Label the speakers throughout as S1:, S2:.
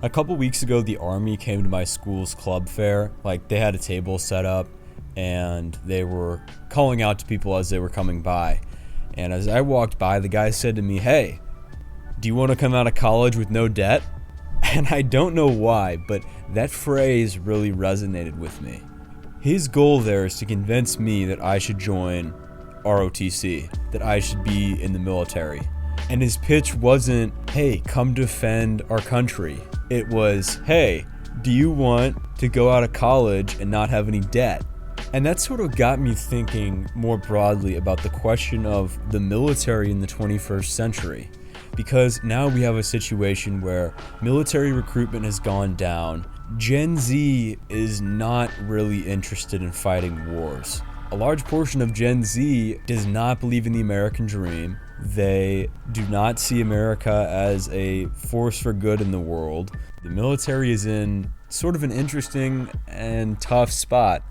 S1: A couple weeks ago, the Army came to my school's club fair. Like, they had a table set up, and they were calling out to people as they were coming by. And as I walked by, the guy said to me, "Hey, do you want to come out of college with no debt?" And I don't know why, but that phrase really resonated with me. His goal there is to convince me that I should join ROTC, that I should be in the military. And his pitch wasn't, "Hey, come defend our country." It was, "Hey, do you want to go out of college and not have any debt?" And that sort of got me thinking more broadly about the question of the military in the 21st century. Because now we have a situation where military recruitment has gone down. Gen Z is not really interested in fighting wars. A large portion of Gen Z does not believe in the American dream. They do not see America as a force for good in the world. The military is in sort of an interesting and tough spot.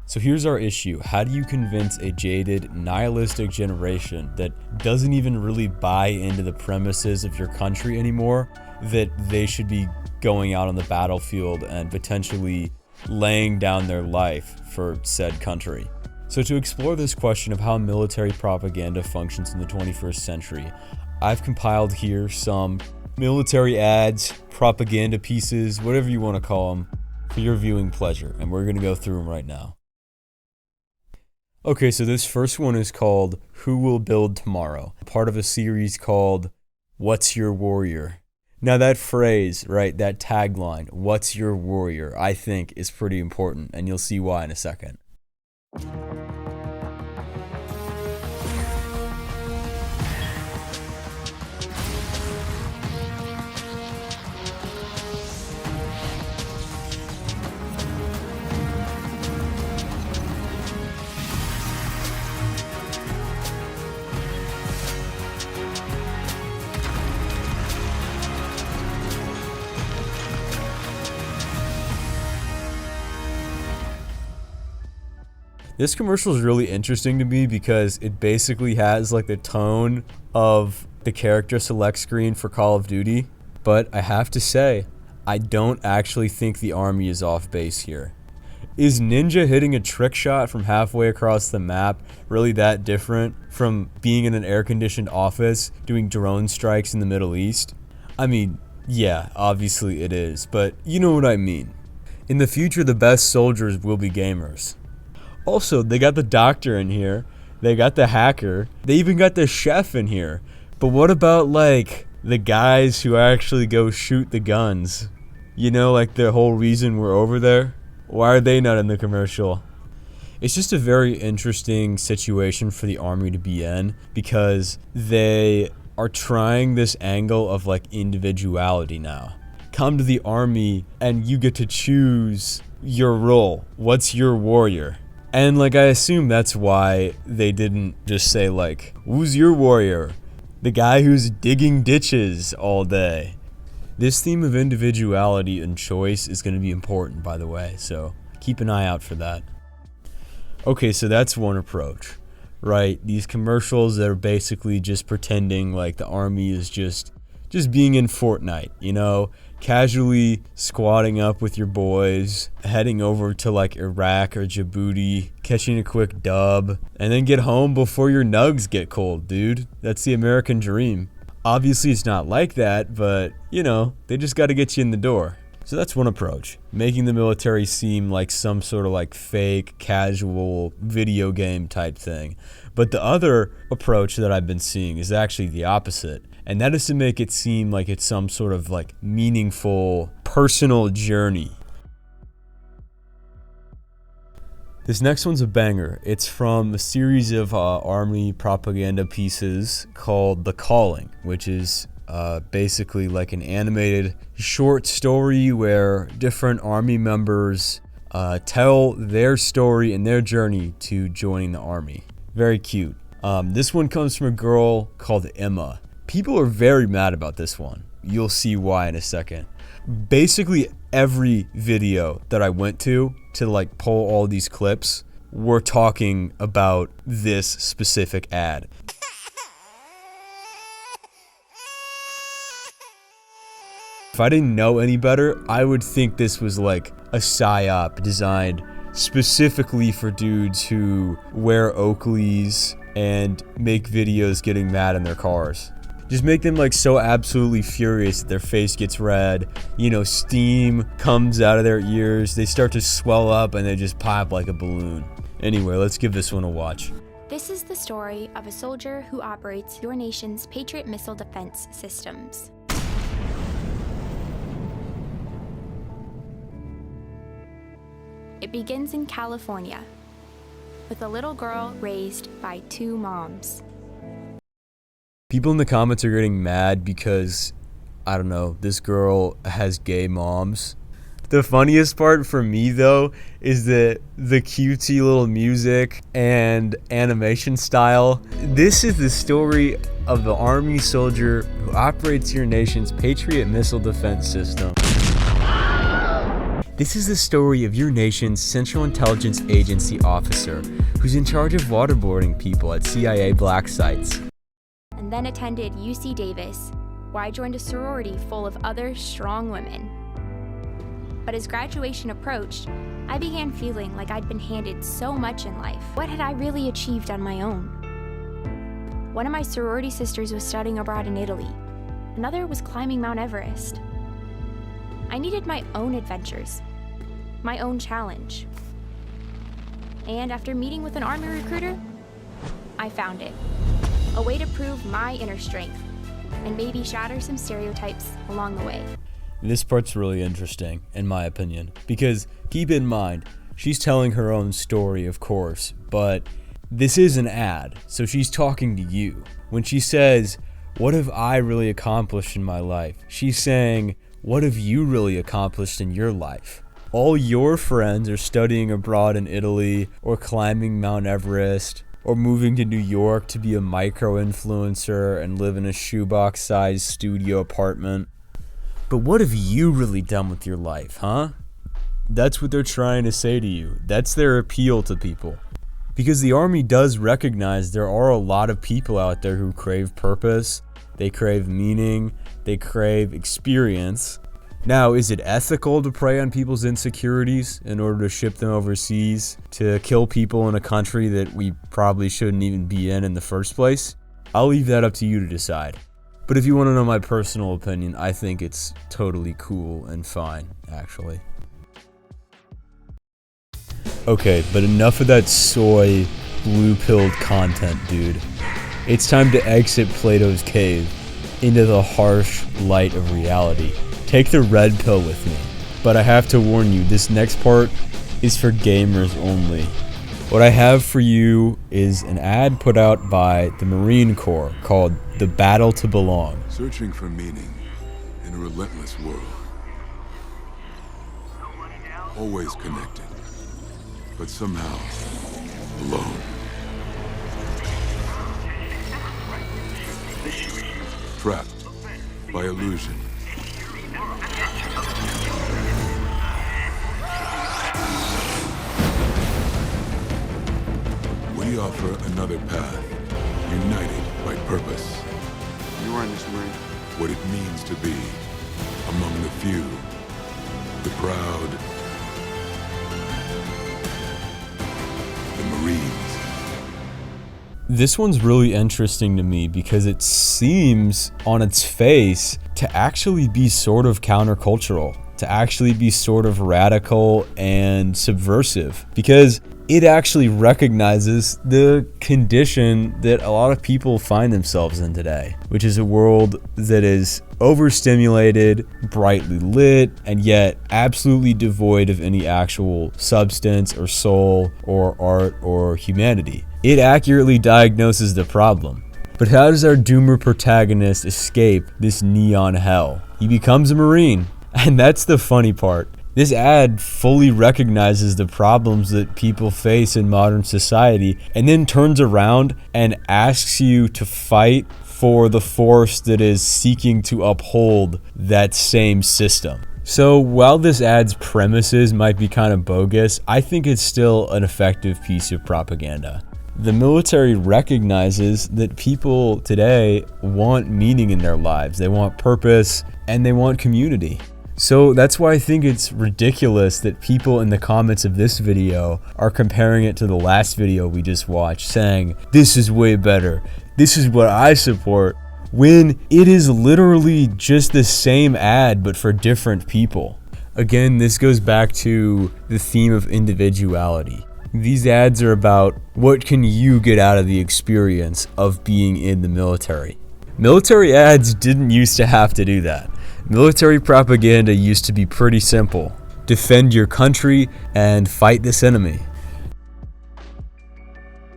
S1: So here's our issue. How do you convince a jaded, nihilistic generation that doesn't even really buy into the premises of your country anymore that they should be going out on the battlefield and potentially laying down their life for said country? So to explore this question of how military propaganda functions in the 21st century, I've compiled here some military ads, propaganda pieces, whatever you want to call them, for your viewing pleasure, and we're going to go through them right now. Okay, so this first one is called Who Will Build Tomorrow? Part of a series called What's Your Warrior? Now that phrase, right, that tagline, "What's your warrior?" I think is pretty important, and you'll see why in a second. This commercial is really interesting to me because it basically has like the tone of the character select screen for Call of Duty. But I have to say, I don't actually think the Army is off base here. Is Ninja hitting a trick shot from halfway across the map really that different from being in an air-conditioned office doing drone strikes in the Middle East? I mean, yeah, obviously it is, but you know what I mean. In the future, the best soldiers will be gamers. Also, they got the doctor in here, they got the hacker, they even got the chef in here. But what about, like, the guys who actually go shoot the guns? You know, like the whole reason we're over there? Why are they not in the commercial? It's just a very interesting situation for the Army to be in because they are trying this angle of, like, individuality now. Come to the Army and you get to choose your role. What's your warrior? And like I assume that's why they didn't just say like, "Who's your warrior?" The guy who's digging ditches all day. This theme of individuality and choice is going to be important, by the way, so keep an eye out for that. Okay, so that's one approach, right? These commercials that are basically just pretending like the Army is just being in Fortnite, you know? Casually squatting up with your boys, heading over to like Iraq or Djibouti, catching a quick dub, and then get home before your nugs get cold, dude. That's the American dream. Obviously it's not like that, but you know, they just got to get you in the door. So that's one approach, making the military seem like some sort of like fake, casual video game type thing. But the other approach that I've been seeing is actually the opposite. And that is to make it seem like it's some sort of like meaningful, personal journey. This next one's a banger. It's from a series of Army propaganda pieces called The Calling, which is basically like an animated short story where different Army members tell their story and their journey to joining the Army. Very cute. This one comes from a girl called Emma. People are very mad about this one. You'll see why in a second. Basically every video that I went to like pull all these clips were talking about this specific ad. If I didn't know any better, I would think this was like a psyop designed specifically for dudes who wear Oakleys and make videos getting mad in their cars. Just make them like so absolutely furious that their face gets red, steam comes out of their ears, they start to swell up and they just pop like a balloon. Anyway, let's give this one a watch.
S2: This is the story of a soldier who operates your nation's Patriot missile defense systems. It begins in California, with a little girl raised by 2 moms.
S1: People in the comments are getting mad because, I don't know, this girl has gay moms. The funniest part for me, though, is that the cutesy little music and animation style. This is the story of the Army soldier who operates your nation's Patriot missile defense system. This is the story of your nation's Central Intelligence Agency officer who's in charge of waterboarding people at CIA black sites.
S2: And then attended UC Davis, where I joined a sorority full of other strong women. But as graduation approached, I began feeling like I'd been handed so much in life. What had I really achieved on my own? One of my sorority sisters was studying abroad in Italy. Another was climbing Mount Everest. I needed my own adventures, my own challenge. And after meeting with an Army recruiter, I found it. A way to prove my inner strength and maybe shatter some stereotypes along the way.
S1: This part's really interesting, in my opinion, because keep in mind, she's telling her own story, of course, but this is an ad, so she's talking to you. When she says, "What have I really accomplished in my life?" she's saying, "What have you really accomplished in your life?" All your friends are studying abroad in Italy, or climbing Mount Everest, or moving to New York to be a micro-influencer and live in a shoebox-sized studio apartment. But what have you really done with your life, huh? That's what they're trying to say to you. That's their appeal to people. Because the Army does recognize there are a lot of people out there who crave purpose, they crave meaning, they crave experience. Now, is it ethical to prey on people's insecurities in order to ship them overseas, to kill people in a country that we probably shouldn't even be in the first place? I'll leave that up to you to decide. But if you want to know my personal opinion, I think it's totally cool and fine, actually. Okay, but enough of that soy, blue-pilled content, dude. It's time to exit Plato's cave into the harsh light of reality. Take the red pill with me. But I have to warn you, this next part is for gamers only. What I have for you is an ad put out by the Marine Corps called The Battle to Belong.
S3: Searching for meaning in a relentless world. Always connected, but somehow alone. Trapped by illusion. We offer another path, united by purpose.
S4: You are in this Marine.
S3: What it means to be among the few, the proud, the Marines.
S1: This one's really interesting to me because it seems on its face to actually be sort of countercultural, to actually be sort of radical and subversive, because it actually recognizes the condition that a lot of people find themselves in today, which is a world that is overstimulated, brightly lit, and yet absolutely devoid of any actual substance or soul or art or humanity. It accurately diagnoses the problem. But how does our doomer protagonist escape this neon hell? He becomes a Marine, and that's the funny part. This ad fully recognizes the problems that people face in modern society and then turns around and asks you to fight for the force that is seeking to uphold that same system. So while this ad's premises might be kind of bogus, I think it's still an effective piece of propaganda. The military recognizes that people today want meaning in their lives. They want purpose and they want community. So that's why I think it's ridiculous that people in the comments of this video are comparing it to the last video we just watched, saying, this is way better, this is what I support, when it is literally just the same ad but for different people. Again, this goes back to the theme of individuality. These ads are about what can you get out of the experience of being in the military. Military ads didn't used to have to do that. Military propaganda used to be pretty simple. Defend your country and fight this enemy.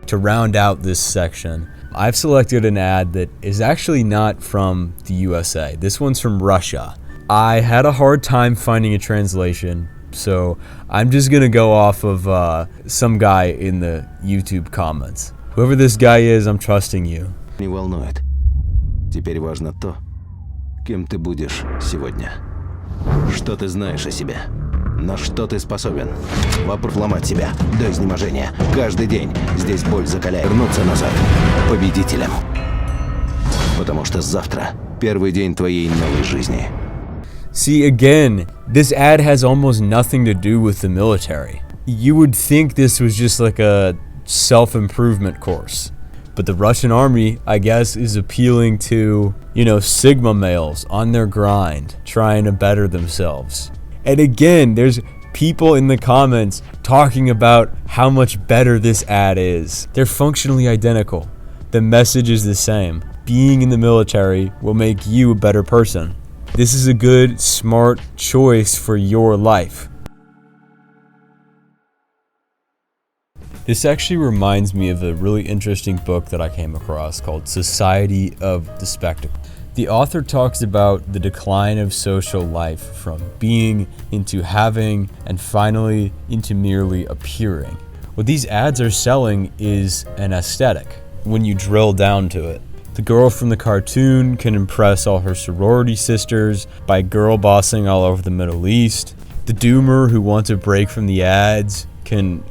S1: To round out this section, I've selected an ad that is actually not from the USA. This one's from Russia. I had a hard time finding a translation, so I'm just gonna go off of some guy in the YouTube comments. Whoever this guy is, I'm trusting you.
S5: Не волнует. Теперь важно то, кем ты будешь сегодня. Что ты знаешь о себе? На что ты способен? Вопрос ломать себя до изнеможения. Каждый день здесь боль закаляет. Вернуться назад победителем. Потому что завтра первый день твоей новой жизни.
S1: See, again, this ad has almost nothing to do with the military. You would think this was just like a self-improvement course. But the Russian army, I guess, is appealing to, Sigma males on their grind, trying to better themselves. And again, there's people in the comments talking about how much better this ad is. They're functionally identical. The message is the same. Being in the military will make you a better person. This is a good, smart choice for your life. This actually reminds me of a really interesting book that I came across called Society of the Spectacle. The author talks about the decline of social life from being into having and finally into merely appearing. What these ads are selling is an aesthetic when you drill down to it. The girl from the cartoon can impress all her sorority sisters by girl bossing all over the Middle East. The doomer who wants a break from the ads can,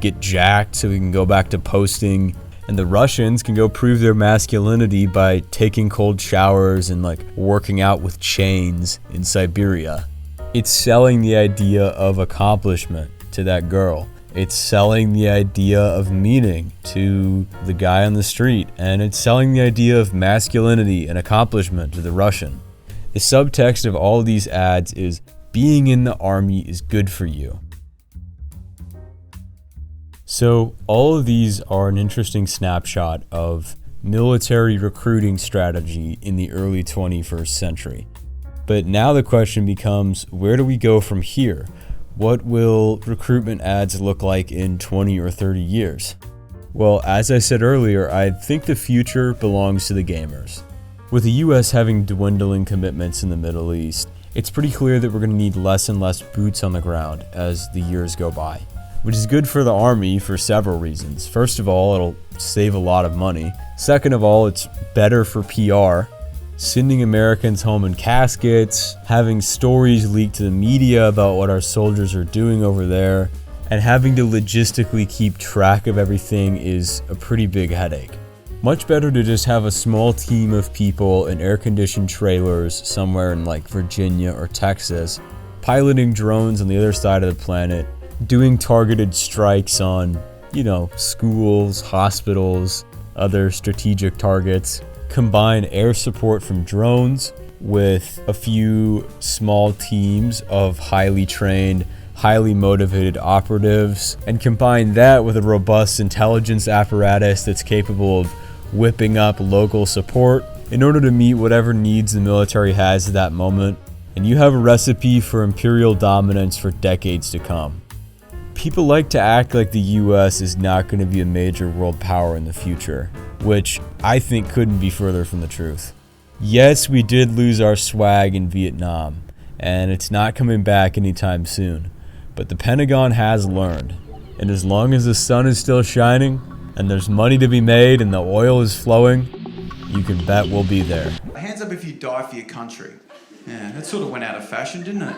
S1: get jacked so he can go back to posting. And the Russians can go prove their masculinity by taking cold showers and working out with chains in Siberia. It's selling the idea of accomplishment to that girl. It's selling the idea of meaning to the guy on the street, and it's selling the idea of masculinity and accomplishment to the Russian. The subtext of all of these ads is being in the army is good for you. So all of these are an interesting snapshot of military recruiting strategy in the early 21st century. But now the question becomes, where do we go from here? What will recruitment ads look like in 20 or 30 years? Well, as I said earlier, I think the future belongs to the gamers. With the US having dwindling commitments in the Middle East, it's pretty clear that we're going to need less and less boots on the ground as the years go by, which is good for the army for several reasons. First of all, it'll save a lot of money. Second of all, it's better for PR. Sending Americans home in caskets, having stories leaked to the media about what our soldiers are doing over there, and having to logistically keep track of everything is a pretty big headache. Much better to just have a small team of people in air-conditioned trailers somewhere in Virginia or Texas, piloting drones on the other side of the planet, doing targeted strikes on, schools, hospitals, other strategic targets. Combine air support from drones with a few small teams of highly trained, highly motivated operatives, and combine that with a robust intelligence apparatus that's capable of whipping up local support in order to meet whatever needs the military has at that moment, and you have a recipe for imperial dominance for decades to come. People like to act like the US is not going to be a major world power in the future, which I think couldn't be further from the truth. Yes, we did lose our swag in Vietnam, and it's not coming back anytime soon, but the Pentagon has learned, and as long as the sun is still shining, and there's money to be made and the oil is flowing, you can bet we'll be there.
S6: Hands up if you die for your country. Yeah, that sort of went out of fashion, didn't it?